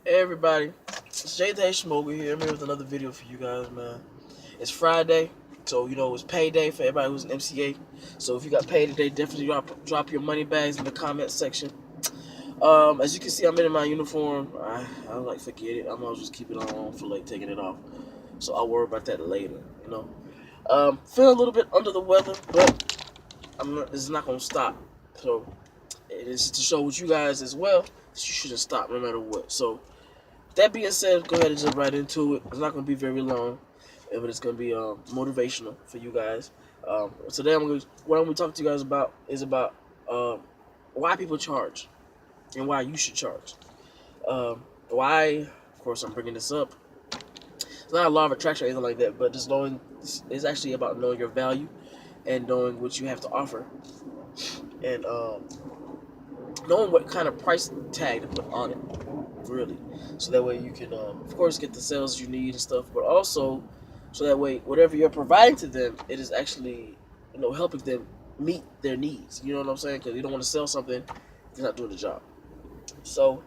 Hey everybody, it's Jay the Haitian Mogul here. I'm here with another video for you guys, man. It's Friday, so it's payday for everybody who's an MCA. So if you got paid today, definitely drop your money bags in the comment section. As you can see, I'm in my uniform. I like forget it. I might as well just keep it on for like taking it off. So I'll worry about that later. Feeling a little bit under the weather, but this is not gonna stop. So it is to show with you guys as well that you shouldn't stop no matter what. So that being said, go ahead and jump right into it. It's not going to be very long, but it's going to be motivational for you guys. Today, what I'm going to talk to you guys about is about why people charge and why you should charge. Why, of course, I'm bringing this up. It's not a law of attraction or anything like that, but just knowing it's actually about knowing your value and knowing what you have to offer, and knowing what kind of price tag to put on it, really. So that way you can, of course, get the sales you need and stuff, but also so that way whatever you're providing to them, it is actually, helping them meet their needs. You know what I'm saying? Because you don't want to sell something if you're not doing the job. So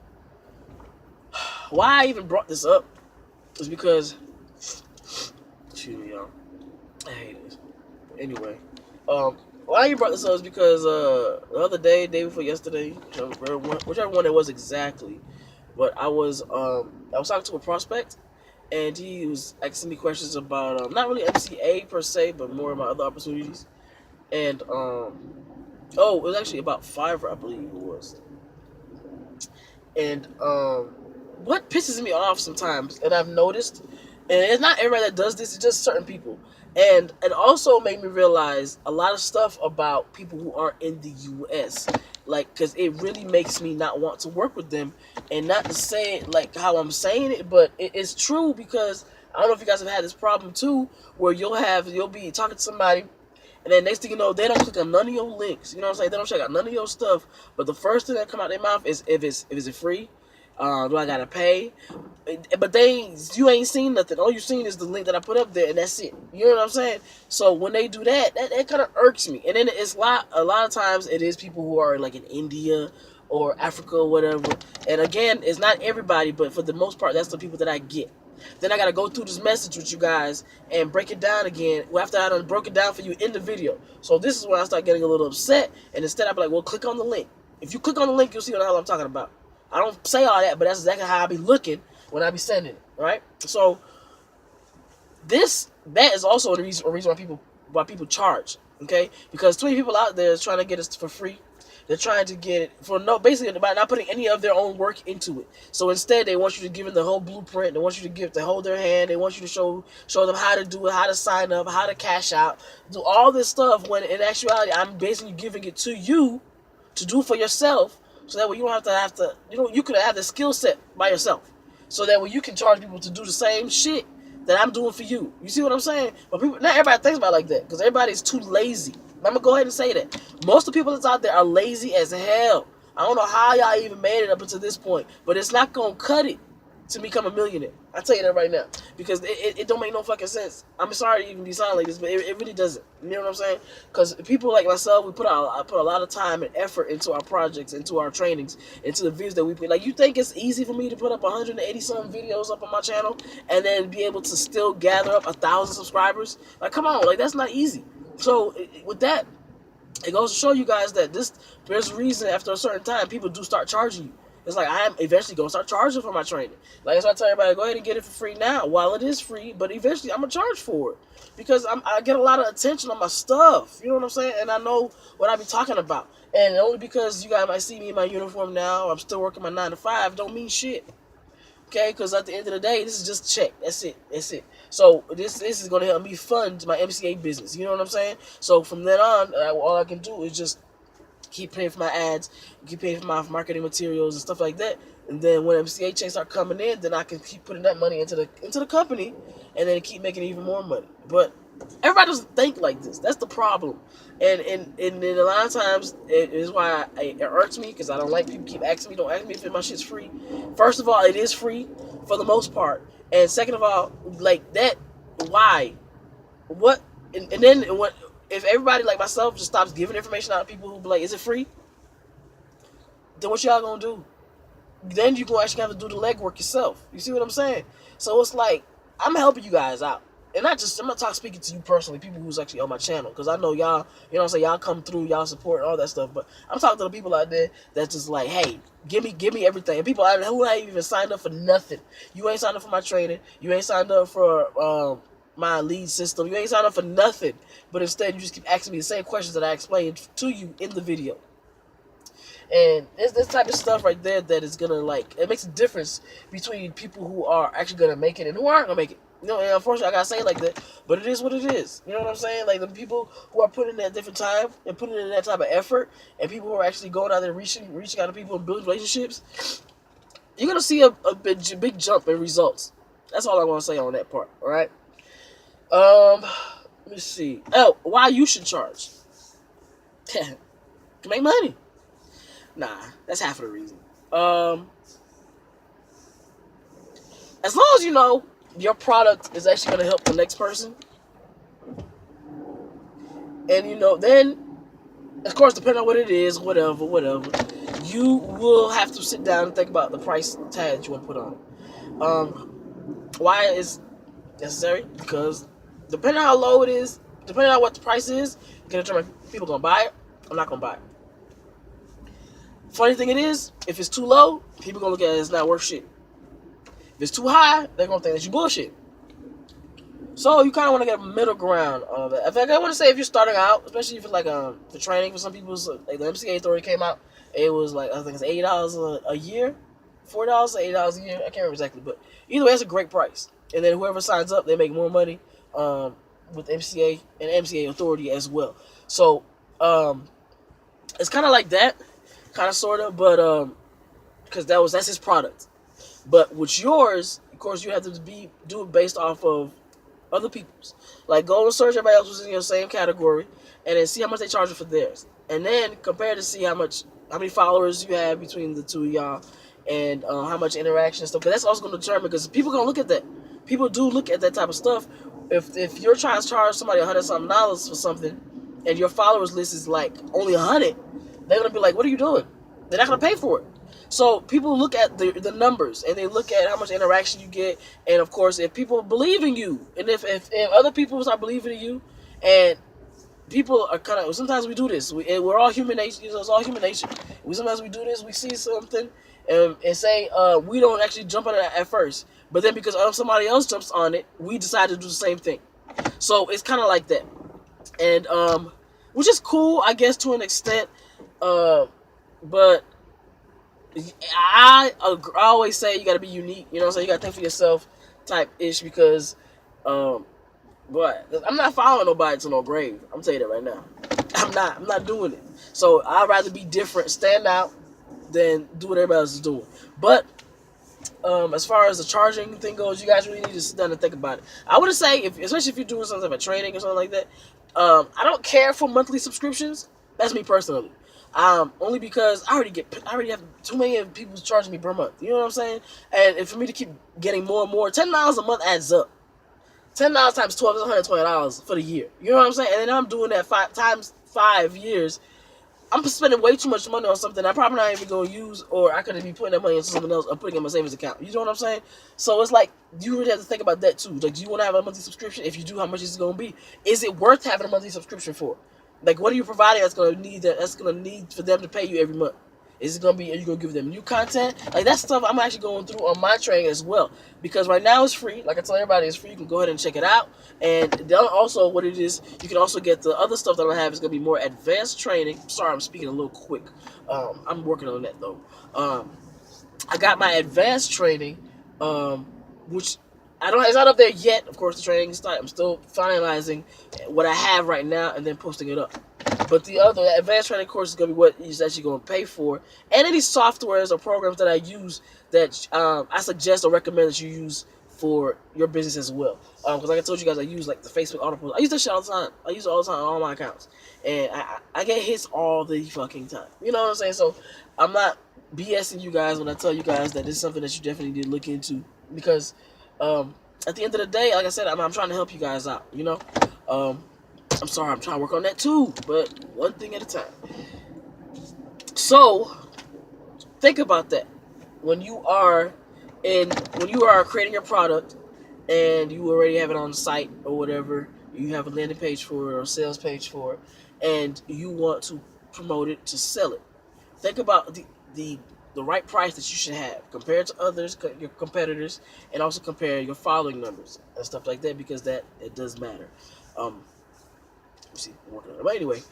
why I even brought this up is because, excuse me, y'all, I hate this. Anyway, why you brought this up is because the other day before yesterday, whichever one it was exactly, but I was talking to a prospect, and he was asking me questions about not really MCA per se, but more of my other opportunities. And it was actually about Fiverr, I believe it was. And what pisses me off sometimes, and I've noticed, and it's not everybody that does this, it's just certain people. And it also made me realize a lot of stuff about people who aren't in the U.S. Because it really makes me not want to work with them. And not to say it like how I'm saying it, but it's true, because I don't know if you guys have had this problem too, where you'll be talking to somebody, and then next thing you know, they don't click on none of your links. You know what I'm saying? They don't check out none of your stuff. But the first thing that come out their mouth is if it's free. Do I gotta pay? But you ain't seen nothing. All you seen is the link that I put up there, and that's it. You know what I'm saying? So when they do that kind of irks me. And then a lot of times it is people who are like in India or Africa or whatever. And again, it's not everybody, but for the most part, that's the people that I get. Then I gotta go through this message with you guys and break it down again. After I done broke it down for you in the video. So this is when I start getting a little upset. And instead, I'll be like, well, click on the link. If you click on the link, you'll see what the hell I'm talking about. I don't say all that, but that's exactly how I be looking when I be sending it, right? So that is also a reason why people charge, okay? Because too many people out there is trying to get us for free. They're trying to get it for basically by not putting any of their own work into it. So instead, they want you to give them the whole blueprint. They want you to hold their hand. They want you to show them how to do it, how to sign up, how to cash out, do all this stuff. When in actuality, I'm basically giving it to you to do for yourself. So that way you don't have to you could have the skill set by yourself. So that way you can charge people to do the same shit that I'm doing for you. You see what I'm saying? But not everybody thinks about it like that, because everybody's too lazy. I'm going to go ahead and say that. Most of the people that's out there are lazy as hell. I don't know how y'all even made it up until this point, but it's not going to cut it to become a millionaire. I tell you that right now, because it don't make no fucking sense. I'm sorry to even be sounding like this, but it really doesn't. You know what I'm saying? Because people like myself, I put a lot of time and effort into our projects, into our trainings, into the videos that we put. Like, you think it's easy for me to put up 180 some videos up on my channel and then be able to still gather up 1,000 subscribers? Like, come on, like, that's not easy. So with that, it goes to show you guys that there's a reason after a certain time people do start charging you. It's like, I am eventually going to start charging for my training. Like, so I tell everybody, go ahead and get it for free now while it is free, but eventually I'm going to charge for it. Because I get a lot of attention on my stuff. You know what I'm saying? And I know what I be talking about. And only because you guys might see me in my uniform now, I'm still working my 9 to 5, don't mean shit. Okay? Because at the end of the day, this is just a check. That's it. So this is going to help me fund my MCA business. You know what I'm saying? So from then on, all I can do is just keep paying for my ads, keep paying for my marketing materials and stuff like that. And then when MCA checks start coming in, then I can keep putting that money into the company, and then keep making even more money. But everybody doesn't think like this. That's the problem. And a lot of times it is why it irks me, because I don't like people keep asking me. Don't ask me if my shit's free. First of all, it is free for the most part. And second of all, like that, why? What? And then what? If everybody like myself just stops giving information out to people who be like, is it free? Then what y'all gonna do? then you gonna actually have to do the legwork yourself. You see what I'm saying? So it's like I'm helping you guys out. And not just, I'm not speaking to you personally, people who's actually on my channel, because I know y'all, you know what I'm saying, y'all come through, y'all support and all that stuff, but I'm talking to the people out there that's just like, hey, give me everything. And people out there who ain't even signed up for nothing. You ain't signed up for my training, you ain't signed up for my lead system, you ain't signed up for nothing, but instead you just keep asking me the same questions that I explained to you in the video. And it's this type of stuff right there that is gonna, like, it makes a difference between people who are actually gonna make it and who aren't gonna make it. You know, and unfortunately I gotta say it like that, but it is what it is. You know what I'm saying? Like, the people who are putting in that different time and putting in that type of effort, and people who are actually going out there reaching out to people and building relationships, you're gonna see a big jump in results. That's all I want to say on that part. All right. Let me see. Oh, why you should charge? To make money. Nah, that's half of the reason. As long as you know your product is actually going to help the next person, and you know, then, of course, depending on what it is, whatever, you will have to sit down and think about the price tag that you want to put on it. Why is necessary? Because depending on how low it is, depending on what the price is, you can determine if people going to buy it or not going to buy it. Funny thing it is, if it's too low, people gonna look at it as not worth shit. If it's too high, they're gonna think that you bullshit. So you kind of want to get a middle ground on that. In fact, I want to say if you're starting out, especially if it's like the training for some people, like the MCA authority came out, it was like, I think it's $80 a year, $4 or $8 a year. I can't remember exactly, but either way, it's a great price. And then whoever signs up, they make more money with MCA and MCA authority as well. So it's kind of like that. Kind of, sort of, but because that's his product. But with yours, of course, you have to do it based off of other people's. Like, go and search everybody else who's in your same category, and then see how much they charge for theirs, and then compare to see how many followers you have between the two of y'all, and how much interaction and stuff. Because that's also going to determine. Because people gonna look at that. People do look at that type of stuff. If you're trying to charge somebody $100-something for something, and your followers list is like only 100. They're going to be like, what are you doing? They're not going to pay for it. So people look at the numbers, and they look at how much interaction you get. And, of course, if people believe in you, and if other people start believing in you, and people are kind of, sometimes we do this. We're all human nature. It's all human nature. Sometimes we do this. We see something and say we don't actually jump on it at first. But then because somebody else jumps on it, we decide to do the same thing. So it's kind of like that. And which is cool, I guess, to an extent. But I always say you got to be unique, you know what I'm saying? You got to think for yourself type ish, because but I'm not following nobody to no grave. I'm telling you that right now. I'm not doing it. So I'd rather be different, stand out, than do what everybody else is doing. But as far as the charging thing goes, you guys really need to sit down and think about it. I would say, especially if you're doing something like training or something like that, I don't care for monthly subscriptions. That's me personally. Only because I already have too many people charging me per month. You know what I'm saying? And for me to keep getting more and more, $10 a month adds up. $10 times 12 is $120 for the year. You know what I'm saying? And then I'm doing that 5 years. I'm spending way too much money on something I'm probably not even going to use, or I could be putting that money into something else or putting it in my savings account. You know what I'm saying? So it's like, you really have to think about that too. Like, do you want to have a monthly subscription? If you do, how much is it going to be? Is it worth having a monthly subscription for? Like, what are you providing that's going to need for them to pay you every month? Is it going to be, are you going to give them new content? Like, that's stuff I'm actually going through on my training as well. Because right now it's free. Like I tell everybody, it's free. You can go ahead and check it out. And then also what it is, you can also get the other stuff that I have. Is going to be more advanced training. Sorry, I'm speaking a little quick. I'm working on that, though. I got my advanced training, which it's not up there yet. Of course, the training is starting. I'm still finalizing what I have right now and then posting it up. But the other advanced training course is going to be what you're actually going to pay for. And any softwares or programs that I use that I suggest or recommend that you use for your business as well. Because like I told you guys, I use like the Facebook auto. I use that shit all the time. I use it all the time on all my accounts. And I get hits all the fucking time. You know what I'm saying? So I'm not BSing you guys when I tell you guys that this is something that you definitely need to look into. Because at the end of the day, like I said, I'm trying to help you guys out, you know? I'm sorry, I'm trying to work on that too, but one thing at a time. So, think about that. when you are creating your product and you already have it on the site or whatever, you have a landing page for it or a sales page for it, and you want to promote it to sell it. Think about the right price that you should have compared to others, your competitors, and also compare your following numbers and stuff like that, because that it does matter. Let's see, I'm working on it. But anyway,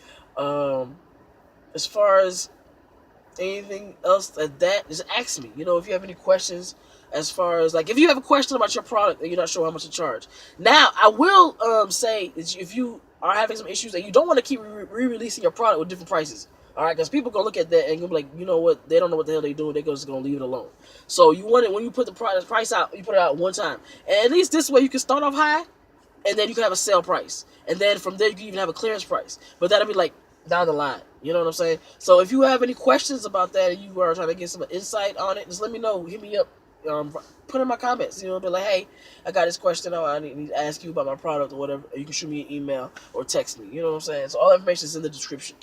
as far as anything else like that, just ask me. If you have any questions, as far as like if you have a question about your product and you're not sure how much to charge. Now, I will say that if you are having some issues and you don't want to keep re-releasing your product with different prices, all right, because people gonna look at that and you'll be like, you know what, they don't know what the hell they're doing. They're just gonna leave it alone. So you want it when you put the price out, you put it out one time, and at least this way you can start off high, and then you can have a sale price, and then from there you can even have a clearance price. But that'll be like down the line. You know what I'm saying? So if you have any questions about that and you are trying to get some insight on it, just let me know. Hit me up. Put in my comments. Be like, hey, I got this question. I need to ask you about my product or whatever. You can shoot me an email or text me. You know what I'm saying? So all that information is in the description.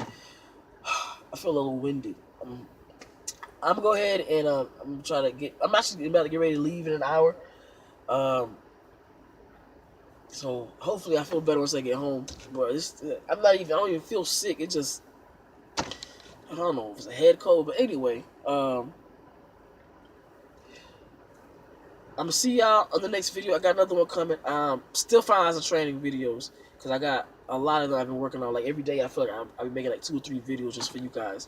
I feel a little winded. I'm gonna go ahead and I'm actually about to get ready to leave in an hour. So hopefully I feel better once I get home. But I don't even feel sick. It just, I don't know if it's a head cold. But anyway, I'm gonna see y'all on the next video. I got another one coming. Still finalizing training videos because I got a lot of them I've been working on. Like every day, I feel like I'll be making like 2 or 3 videos just for you guys.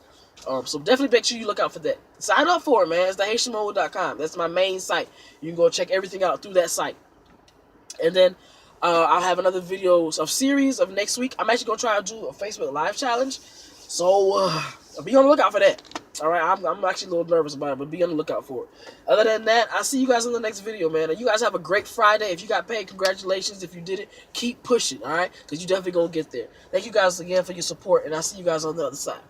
So definitely make sure you look out for that. Sign up for it, man. It's thehaitianmogul.com. That's my main site. You can go check everything out through that site. And then I'll have another video of series of next week. I'm actually gonna try to do a Facebook Live challenge. So be on the lookout for that. All right, I'm actually a little nervous about it, but be on the lookout for it. Other than that, I'll see you guys in the next video, man. And you guys have a great Friday. If you got paid, congratulations. If you did it, keep pushing, all right? Because you definitely going to get there. Thank you guys again for your support, and I'll see you guys on the other side.